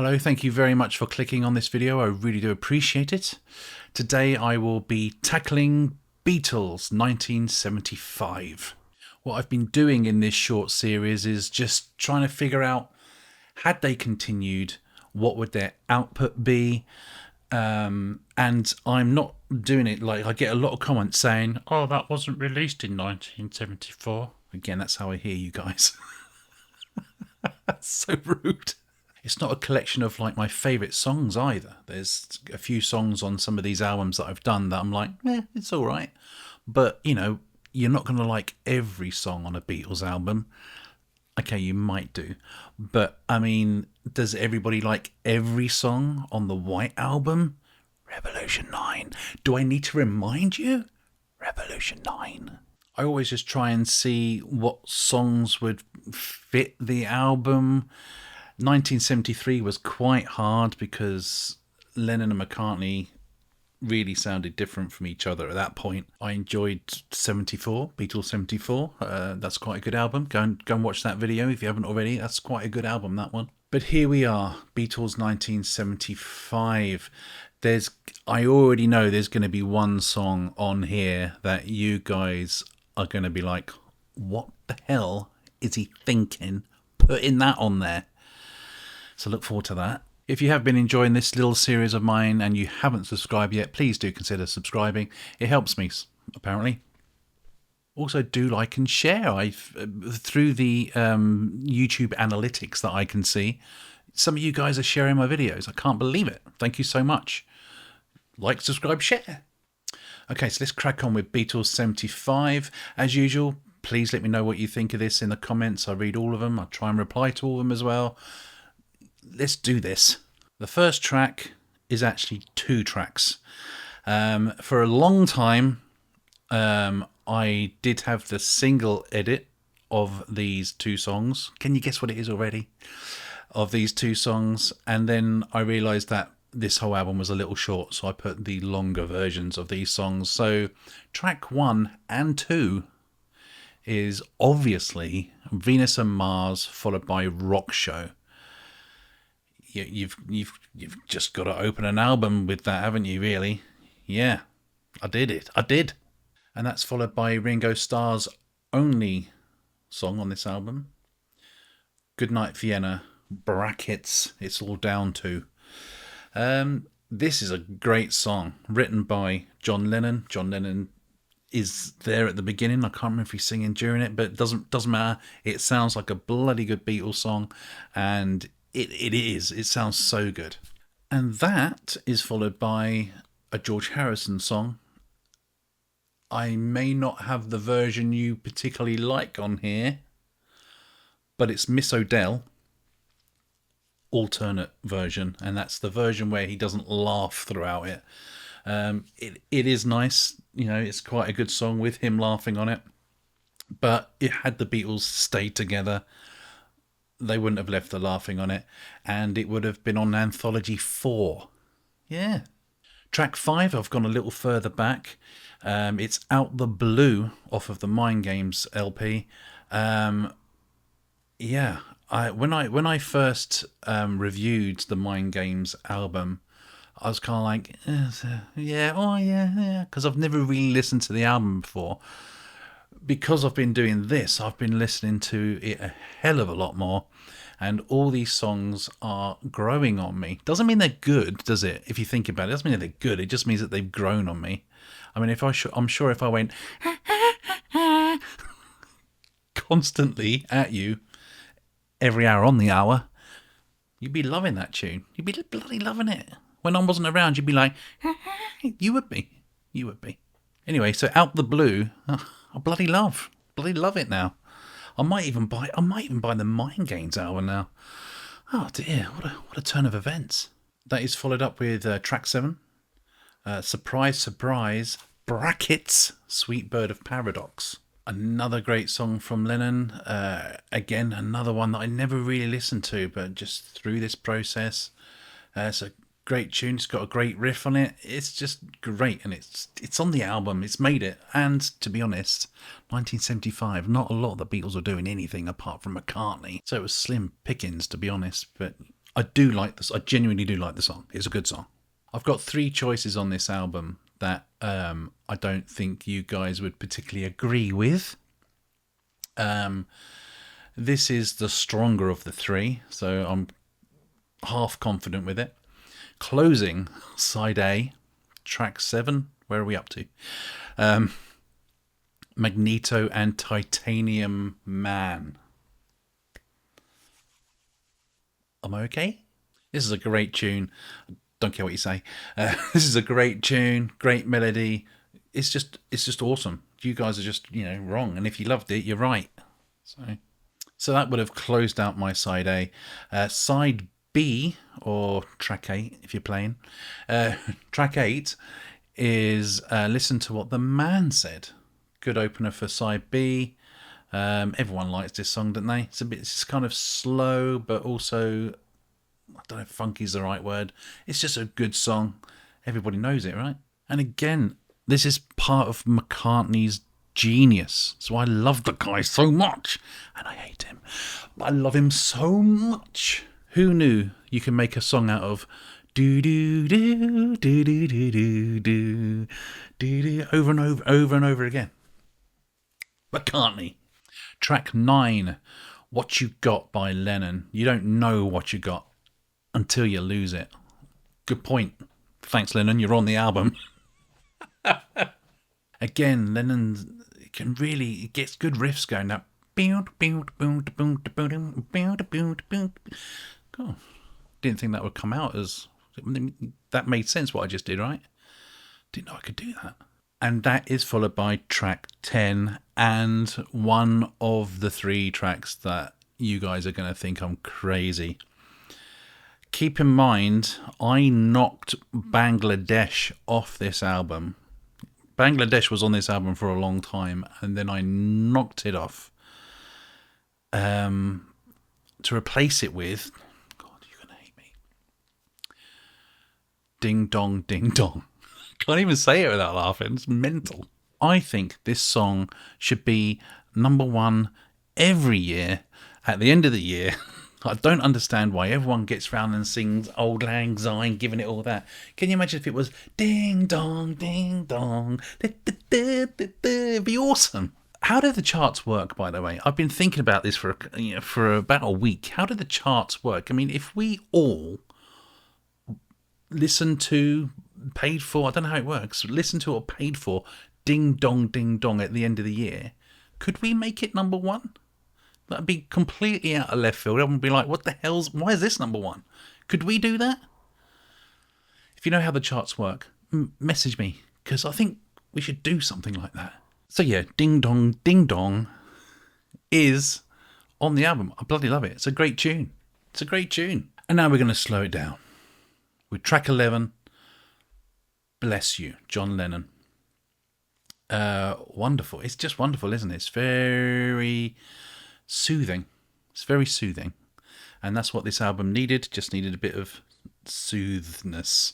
Hello, thank you very much for clicking on this video. I really do appreciate it. Today I will be tackling Beatles 1975. What I've been doing in this short series is just trying to figure out, had they continued, what would their output be? And I'm not doing it like I get a lot of comments saying, oh, that wasn't released in 1974. Again, that's how I hear you guys. That's so rude. It's not a collection of like my favourite songs either. There's a few songs on some of these albums that I've done that I'm like, it's all right. But, you know, you're not going to like every song on a Beatles album. Okay, you might do. But, I mean, does everybody like every song on the White Album? Revolution 9. Do I need to remind you? Revolution 9. I always just try and see what songs would fit the album. 1973 was quite hard because Lennon and McCartney really sounded different from each other at that point. I enjoyed 74, Beatles 74. That's quite a good album. Go and watch that video if you haven't already. That's quite a good album, that one. But here we are, Beatles 1975. I already know there's going to be one song on here that you guys are going to be like, what the hell is he thinking putting that on there? So look forward to that. If you have been enjoying this little series of mine and you haven't subscribed yet, please do consider subscribing. It helps me, apparently. Also, do like and share. Through the YouTube analytics that I can see, some of you guys are sharing my videos. I can't believe it. Thank you so much. Like, subscribe, share. Okay, so let's crack on with Beatles 75. As usual, please let me know what you think of this in the comments. I read all of them. I try and reply to all of them as well. Let's do this. The first track is actually two tracks. For a long time, I did have the single edit of these two songs. Can you guess what it is already? Of these two songs. And then I realised that this whole album was a little short, so I put the longer versions of these songs. So track 1 and 2 is obviously Venus and Mars, followed by Rock Show. You've just got to open an album with that, haven't you, really? Yeah, I did. And that's followed by Ringo Starr's only song on this album, Goodnight Vienna, brackets, It's All Down To. This is a great song, written by John Lennon. John Lennon is there at the beginning. I can't remember if he's singing during it, but it doesn't matter. It sounds like a bloody good Beatles song, and it is. It sounds so good. And that is followed by a George Harrison song. I may not have the version you particularly like on here, but it's Miss O'Dell, alternate version, and that's the version where he doesn't laugh throughout it. It is nice. You know, it's quite a good song with him laughing on it. But it had the Beatles stayed together, they wouldn't have left the laughing on it, and it would have been on Anthology 4. Yeah. Track 5, I've gone a little further back. It's Out the Blue off of the Mind Games LP. When I first reviewed the Mind Games album, I was kind of like, yeah, because I've never really listened to the album before. Because I've been doing this, I've been listening to it a hell of a lot more, and all these songs are growing on me. Doesn't mean they're good, does it? If you think about it, doesn't mean they're good. It just means that they've grown on me. I mean, I'm sure if I went constantly at you every hour on the hour, you'd be loving that tune. You'd be bloody loving it. When I wasn't around, you'd be like, you would be. Anyway, so Out the Blue, I bloody love it now. I might even buy the Mind Games album now. Oh dear, what a turn of events. That is followed up with track 7, Surprise Surprise, brackets, Sweet Bird of Paradox. Another great song from Lennon. Again, another one that I never really listened to, but just through this process. It's a great tune. It's got a great riff on it. It's just great, and it's on the album. It's made it. And to be honest, 1975, not a lot of the Beatles were doing anything apart from McCartney, so it was slim pickings, to be honest. But I do like this. I genuinely do like the song. It's a good song. I've got 3 choices on this album that I don't think you guys would particularly agree with. This is the stronger of the 3, so I'm half confident with it. Closing, side A, track 7. Where are we up to? Magneto and Titanium Man. Am I okay? This is a great tune. Don't care what you say. This is a great tune, great melody. It's just awesome. You guys are just wrong, and if you loved it, you're right. So that would have closed out my side A. Side B, or track 8 if you're playing. Track 8 is Listen to What the Man Said. Good opener for side B. Everyone likes this song, don't they? It's kind of slow, but also, I don't know if funky is the right word. It's just a good song. Everybody knows it, right? And again, this is part of McCartney's genius. So I love the guy so much. And I hate him. But I love him so much. Who knew you can make a song out of do do do do do do do do do over and over again? McCartney. Track 9, What You Got by Lennon. You don't know what you got until you lose it. Good point. Thanks, Lennon. You're on the album. Again, Lennon it gets good riffs going. That God, didn't think that would come out as... That made sense what I just did, right? Didn't know I could do that. And that is followed by track 10, and one of the 3 tracks that you guys are going to think I'm crazy. Keep in mind, I knocked Bangladesh off this album. Bangladesh was on this album for a long time, and then I knocked it off to replace it with... God, you're going to hate me. Ding Dong, Ding Dong. Can't even say it without laughing. It's mental. I think this song should be number 1 every year at the end of the year. I don't understand why everyone gets round and sings Auld Lang Syne, giving it all that. Can you imagine if it was ding dong, ding dong, it'd be awesome. How do the charts work, by the way? I've been thinking about this for about a week. How do the charts work? I mean, if we all listen to, paid for, I don't know how it works, listen to or paid for ding dong at the end of the year, could we make it number 1? That'd be completely out of left field. Everyone would be like, what the hell's, why is this number 1? Could we do that? If you know how the charts work, message me, because I think we should do something like that. So yeah, Ding Dong is on the album. I bloody love it. It's a great tune. It's a great tune. And now we're going to slow it down with track 11, Bless You, John Lennon. Wonderful. It's just wonderful, isn't it? It's very soothing. It's very soothing. And that's what this album needed. Just needed a bit of soothness.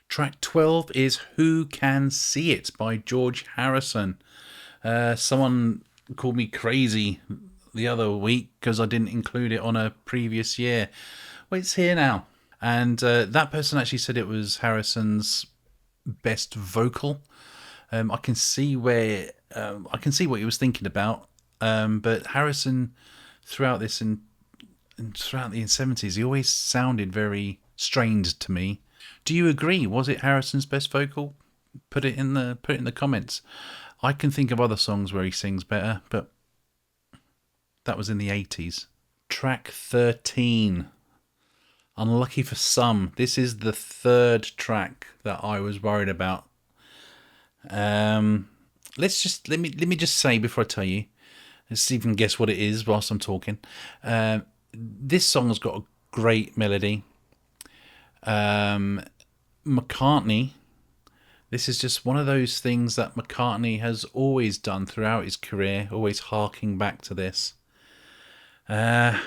Track 12 is Who Can See It by George Harrison. Someone called me crazy the other week because I didn't include it on a previous year. Well, it's here now. And that person actually said it was Harrison's best vocal. I can see what he was thinking about. But Harrison, throughout this and throughout the 70s, he always sounded very strained to me. Do you agree? Was it Harrison's best vocal? Put it in the comments. I can think of other songs where he sings better, but that was in the 80s. Track 13. Unlucky for Some. This is the 3rd track that I was worried about. Let me just say before I tell you. Let's see if you can guess what it is whilst I'm talking. This song's got a great melody. McCartney. This is just one of those things that McCartney has always done throughout his career, always harking back to this. I'm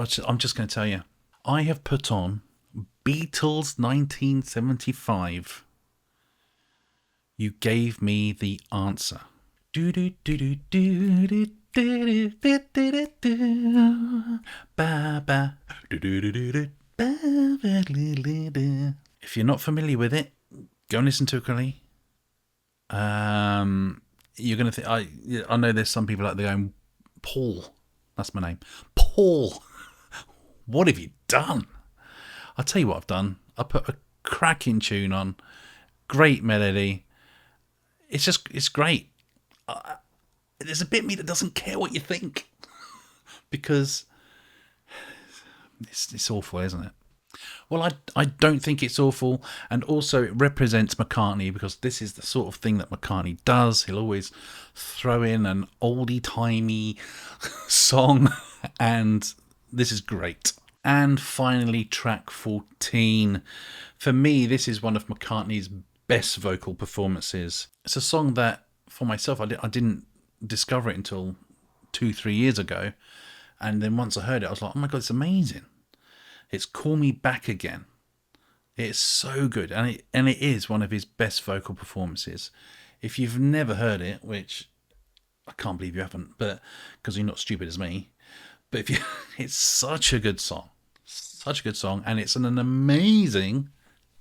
just going to tell you. I have put on Beatles 1975. You Gave Me the Answer. Do do do do do do If you're not familiar with it, go and listen to it quickly. You're gonna think I know there's some people out there going, Paul, that's my name, Paul. What have you done? I'll tell you what I've done. I put a cracking tune on, great melody. It's great. There's a bit of me that doesn't care what you think because it's awful, isn't it? Well, I don't think it's awful, and also it represents McCartney because this is the sort of thing that McCartney does. He'll always throw in an oldie-timey song, and this is great. And finally, track 14. For me, this is one of McCartney's best vocal performances. It's a song that, for myself, I didn't discover it until 2-3 years ago, and then once I heard it, I was like, oh my god, it's amazing. It's Call Me Back Again. It's so good, and it is one of his best vocal performances. If you've never heard it, which I can't believe you haven't, but because you're not stupid as me, but if you, it's such a good song, and it's an amazing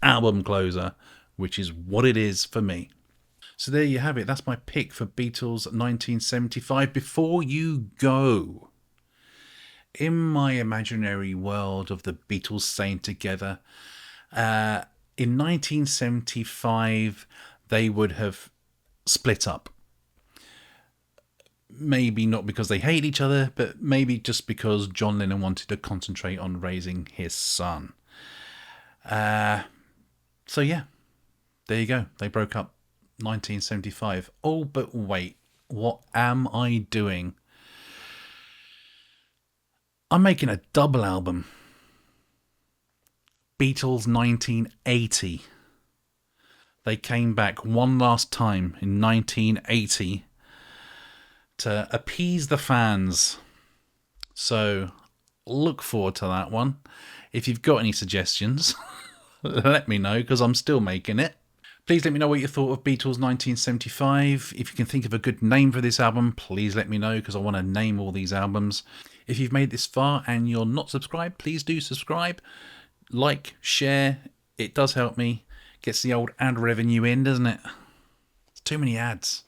album closer, which is what it is for me. So there you have it. That's my pick for Beatles 1975. Before you go, in my imaginary world of the Beatles staying together, in 1975, they would have split up. Maybe not because they hate each other, but maybe just because John Lennon wanted to concentrate on raising his son. So yeah, there you go. They broke up 1975. Oh, but wait, what am I doing? I'm making a double album. Beatles 1980. They came back one last time in 1980 to appease the fans. So look forward to that one. If you've got any suggestions, let me know because I'm still making it. Please let me know what you thought of Beatles 1975. If you can think of a good name for this album, please let me know because I want to name all these albums. If you've made this far and you're not subscribed, please do subscribe. Like, share. It does help me. Gets the old ad revenue in, doesn't it? It's too many ads.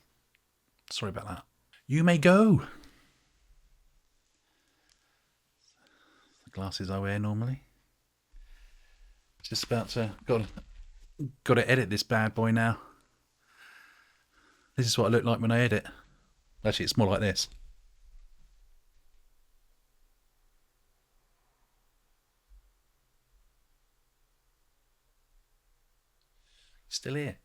Sorry about that. You may go. The glasses I wear normally. Just about to... Got to edit this bad boy now. This is what I look like when I edit. Actually, it's more like this. Still here.